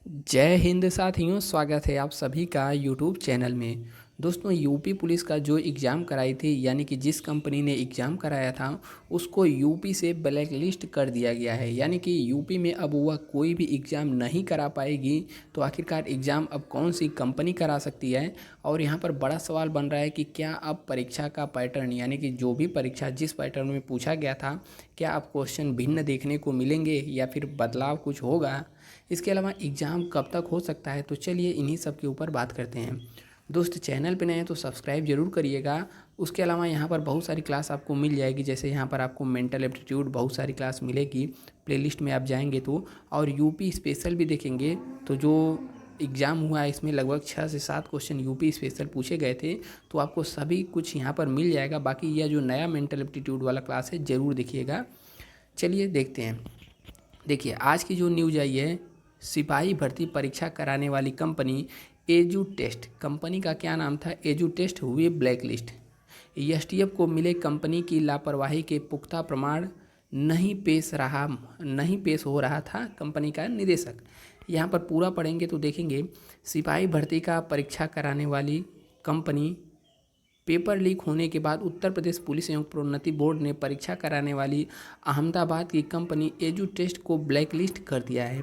जय हिंद साथियों, स्वागत है आप सभी का यूट्यूब चैनल में। दोस्तों, यूपी पुलिस का जो एग्ज़ाम कराई थी, यानी कि जिस कंपनी ने एग्ज़ाम कराया था उसको यूपी से ब्लैक लिस्ट कर दिया गया है। यानी कि यूपी में अब वह कोई भी एग्ज़ाम नहीं करा पाएगी। तो आखिरकार एग्ज़ाम अब कौन सी कंपनी करा सकती है? और यहाँ पर बड़ा सवाल बन रहा है कि क्या अब परीक्षा का पैटर्न, यानी कि जो भी परीक्षा जिस पैटर्न में पूछा गया था, क्या अब क्वेश्चन भिन्न देखने को मिलेंगे या फिर बदलाव कुछ होगा? इसके अलावा एग्ज़ाम कब तक हो सकता है? तो चलिए इन्हीं सब के ऊपर बात करते हैं। दोस्त, चैनल पे नए हैं तो सब्सक्राइब जरूर करिएगा। उसके अलावा यहाँ पर बहुत सारी क्लास आपको मिल जाएगी। जैसे यहाँ पर आपको मेंटल एप्टीट्यूड बहुत सारी क्लास मिलेगी, प्लेलिस्ट में आप जाएंगे तो। और यूपी स्पेशल भी देखेंगे तो जो एग्ज़ाम हुआ है इसमें लगभग 6 से 7 क्वेश्चन यूपी स्पेशल पूछे गए थे। तो आपको सभी कुछ यहाँ पर मिल जाएगा। बाकी यह जो नया मेंटल एप्टीट्यूड वाला क्लास है ज़रूर देखिएगा। चलिए देखते हैं। देखिए, आज की जो न्यूज़ आई है, सिपाही भर्ती परीक्षा कराने वाली कंपनी एजू टेस्ट, कंपनी का क्या नाम था? एजू टेस्ट हुई ब्लैक लिस्ट। एसटीएफ को मिले कंपनी की लापरवाही के पुख्ता प्रमाण, नहीं पेश हो रहा था कंपनी का निदेशक। यहाँ पर पूरा पढ़ेंगे तो देखेंगे, सिपाही भर्ती का परीक्षा कराने वाली कंपनी, पेपर लीक होने के बाद उत्तर प्रदेश पुलिस एवं प्रोन्नति बोर्ड ने परीक्षा कराने वाली अहमदाबाद की कंपनी एजू टेस्ट को ब्लैक लिस्ट कर दिया है।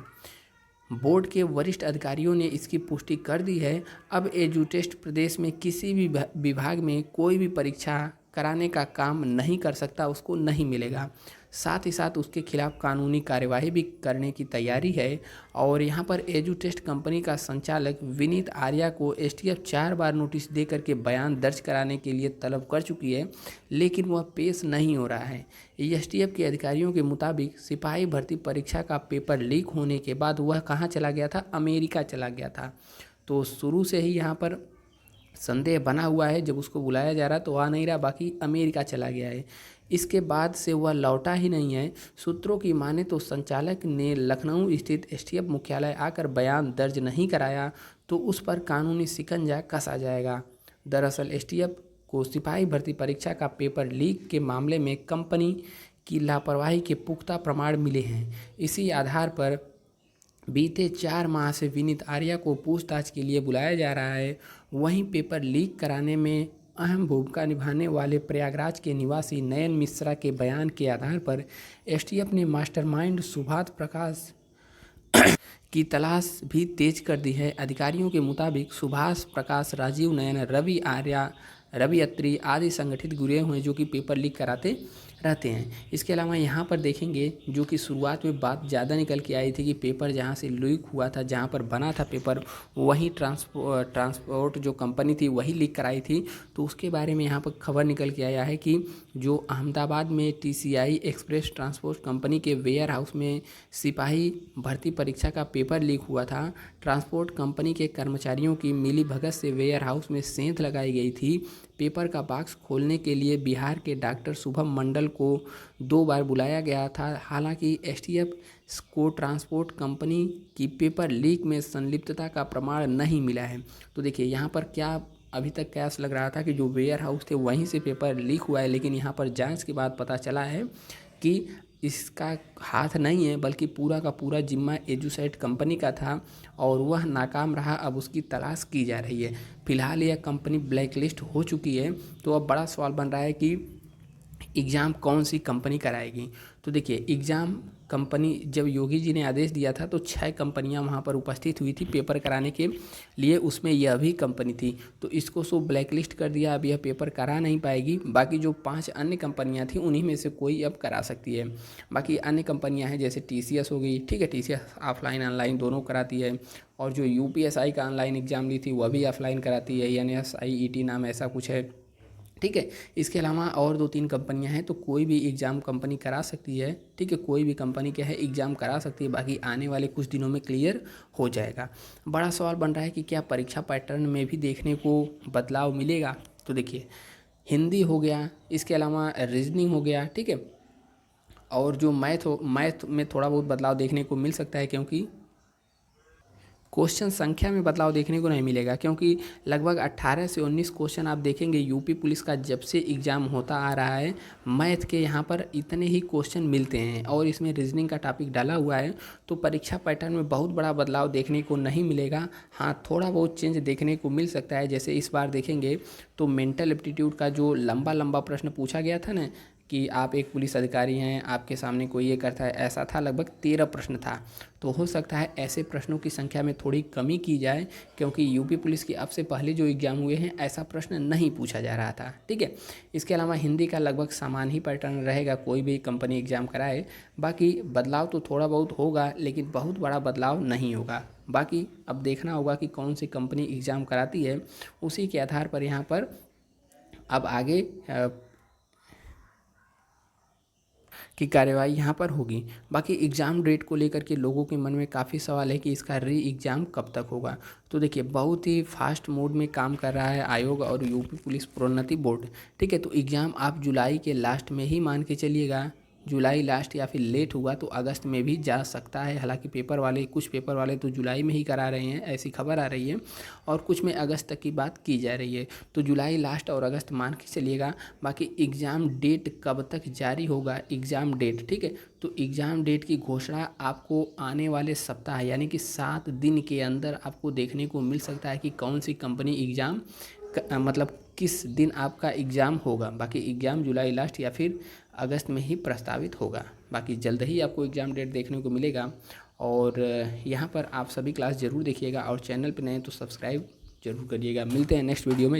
बोर्ड के वरिष्ठ अधिकारियों ने इसकी पुष्टि कर दी है। अब एजू टेस्ट प्रदेश में किसी भी विभाग में कोई भी परीक्षा कराने का काम नहीं कर सकता, उसको नहीं मिलेगा। साथ ही साथ उसके खिलाफ कानूनी कार्यवाही भी करने की तैयारी है। और यहाँ पर एजू टेस्ट कंपनी का संचालक विनीत आर्या को एसटीएफ 4 बार नोटिस दे करके बयान दर्ज कराने के लिए तलब कर चुकी है, लेकिन वह पेश नहीं हो रहा है। एसटीएफ के अधिकारियों के मुताबिक सिपाही भर्ती परीक्षा का पेपर लीक होने के बाद वह कहाँ चला गया था? अमेरिका चला गया था। तो शुरू से ही यहाँ पर संदेह बना हुआ है, जब उसको बुलाया जा रहा तो आ नहीं रहा, बाकी अमेरिका चला गया है। इसके बाद से वह लौटा ही नहीं है। सूत्रों की माने तो संचालक ने लखनऊ स्थित एसटीएफ मुख्यालय आकर बयान दर्ज नहीं कराया तो उस पर कानूनी शिकंजा कसा जाएगा। दरअसल एसटीएफ को सिपाही भर्ती परीक्षा का पेपर लीक के मामले में कंपनी की लापरवाही के पुख्ता प्रमाण मिले हैं। इसी आधार पर बीते 4 माह से विनीत आर्या को पूछताछ के लिए बुलाया जा रहा है। वहीं पेपर लीक कराने में अहम भूमिका निभाने वाले प्रयागराज के निवासी नयन मिश्रा के बयान के आधार पर एसटीएफ ने मास्टरमाइंड सुभाष प्रकाश की तलाश भी तेज कर दी है। अधिकारियों के मुताबिक सुभाष प्रकाश, राजीव नयन, रवि आर्या, रवि अत्री आदि संगठित गुरे हुए जो कि पेपर लीक कराते रहते हैं। इसके अलावा यहाँ पर देखेंगे, जो कि शुरुआत में बात ज़्यादा निकल के आई थी कि पेपर जहाँ से लीक हुआ था, जहाँ पर बना था पेपर, वही ट्रांसपोर्ट जो कंपनी थी वही लीक कराई थी। तो उसके बारे में यहाँ पर खबर निकल के आया है कि जो अहमदाबाद में टीसीआई एक्सप्रेस ट्रांसपोर्ट कंपनी के वेयर हाउस में सिपाही भर्ती परीक्षा का पेपर लीक हुआ था। ट्रांसपोर्ट कंपनी के कर्मचारियों की मिलीभगत से वेयर हाउस में सेंध लगाई गई थी। पेपर का बॉक्स खोलने के लिए बिहार के डॉक्टर शुभम मंडल को 2 बार बुलाया गया था। हालांकि एसटीएफ को ट्रांसपोर्ट कंपनी की पेपर लीक में संलिप्तता का प्रमाण नहीं मिला है। तो देखिए, यहाँ पर क्या अभी तक कयास लग रहा था कि जो वेयर हाउस थे वहीं से पेपर लीक हुआ है, लेकिन यहाँ पर जांच के बाद पता चला है कि इसका हाथ नहीं है, बल्कि पूरा का पूरा जिम्मा एजुसेट कंपनी का था और वह नाकाम रहा। अब उसकी तलाश की जा रही है। फिलहाल यह कंपनी ब्लैक लिस्ट हो चुकी है। तो अब बड़ा सवाल बन रहा है कि एग्ज़ाम कौन सी कंपनी कराएगी? तो देखिए, एग्ज़ाम कंपनी, जब योगी जी ने आदेश दिया था तो 6 कंपनियां वहां पर उपस्थित हुई थी पेपर कराने के लिए, उसमें यह भी कंपनी थी। तो इसको सो ब्लैक लिस्ट कर दिया, अब यह पेपर करा नहीं पाएगी। बाकी जो 5 अन्य कंपनियां थी उन्हीं में से कोई अब करा सकती है। बाकी अन्य कंपनियां हैं जैसे टीसीएस हो गई, ठीक है, टीसीएस ऑफलाइन ऑनलाइन दोनों कराती है। और जो यूपीएसआई का ऑनलाइन एग्ज़ाम ली थी वह भी ऑफलाइन कराती है, एनएसआईईटी नाम ऐसा कुछ है, ठीक है। इसके अलावा और 2-3 कंपनियां हैं, तो कोई भी एग्ज़ाम कंपनी करा सकती है, ठीक है। कोई भी कंपनी क्या है, एग्ज़ाम करा सकती है। बाकी आने वाले कुछ दिनों में क्लियर हो जाएगा। बड़ा सवाल बन रहा है कि क्या परीक्षा पैटर्न में भी देखने को बदलाव मिलेगा? तो देखिए, हिंदी हो गया, इसके अलावा रीजनिंग हो गया, ठीक है। और जो मैथ में थोड़ा बहुत बदलाव देखने को मिल सकता है, क्योंकि क्वेश्चन संख्या में बदलाव देखने को नहीं मिलेगा, क्योंकि लगभग 18 से 19 क्वेश्चन आप देखेंगे यूपी पुलिस का जब से एग्ज़ाम होता आ रहा है मैथ के यहाँ पर इतने ही क्वेश्चन मिलते हैं और इसमें रीजनिंग का टॉपिक डाला हुआ है। तो परीक्षा पैटर्न में बहुत बड़ा बदलाव देखने को नहीं मिलेगा। हाँ, थोड़ा बहुत चेंज देखने को मिल सकता है। जैसे इस बार देखेंगे तो मेंटल एप्टीट्यूड का जो लंबा लंबा प्रश्न पूछा गया था ना कि आप एक पुलिस अधिकारी हैं, आपके सामने कोई ये करता है, ऐसा था, लगभग 13 प्रश्न था। तो हो सकता है ऐसे प्रश्नों की संख्या में थोड़ी कमी की जाए, क्योंकि यूपी पुलिस की अब से पहले जो एग्ज़ाम हुए हैं ऐसा प्रश्न नहीं पूछा जा रहा था। ठीक है, इसके अलावा हिंदी का लगभग समान ही पैटर्न रहेगा, कोई भी कंपनी एग्ज़ाम कराए। बाकी बदलाव तो थोड़ा बहुत होगा, लेकिन बहुत बड़ा बदलाव नहीं होगा। बाकी अब देखना होगा कि कौन सी कंपनी एग्ज़ाम कराती है, उसी के आधार पर यहाँ पर अब आगे की कार्यवाही यहाँ पर होगी। बाकी एग्ज़ाम डेट को लेकर के लोगों के मन में काफ़ी सवाल है कि इसका री एग्ज़ाम कब तक होगा। तो देखिए, बहुत ही फास्ट मोड में काम कर रहा है आयोग और यूपी पुलिस प्रोन्नति बोर्ड। ठीक है, तो एग्ज़ाम आप जुलाई के लास्ट में ही मान के चलिएगा, जुलाई लास्ट या फिर लेट हुआ तो अगस्त में भी जा सकता है। हालांकि कुछ पेपर वाले तो जुलाई में ही करा रहे हैं, ऐसी खबर आ रही है, और कुछ में अगस्त तक की बात की जा रही है। तो जुलाई लास्ट और अगस्त मान के चलिएगा। बाकी एग्ज़ाम डेट कब तक जारी होगा, एग्ज़ाम डेट, ठीक है, तो एग्ज़ाम डेट की घोषणा आपको आने वाले सप्ताह यानी कि 7 दिन के अंदर आपको देखने को मिल सकता है कि कौन सी कंपनी एग्ज़ाम मतलब किस दिन आपका एग्ज़ाम होगा। बाकी एग्ज़ाम जुलाई लास्ट या फिर अगस्त में ही प्रस्तावित होगा। बाकी जल्द ही आपको एग्ज़ाम डेट देखने को मिलेगा। और यहाँ पर आप सभी क्लास ज़रूर देखिएगा, और चैनल पर नए तो सब्सक्राइब जरूर करिएगा। मिलते हैं नेक्स्ट वीडियो में।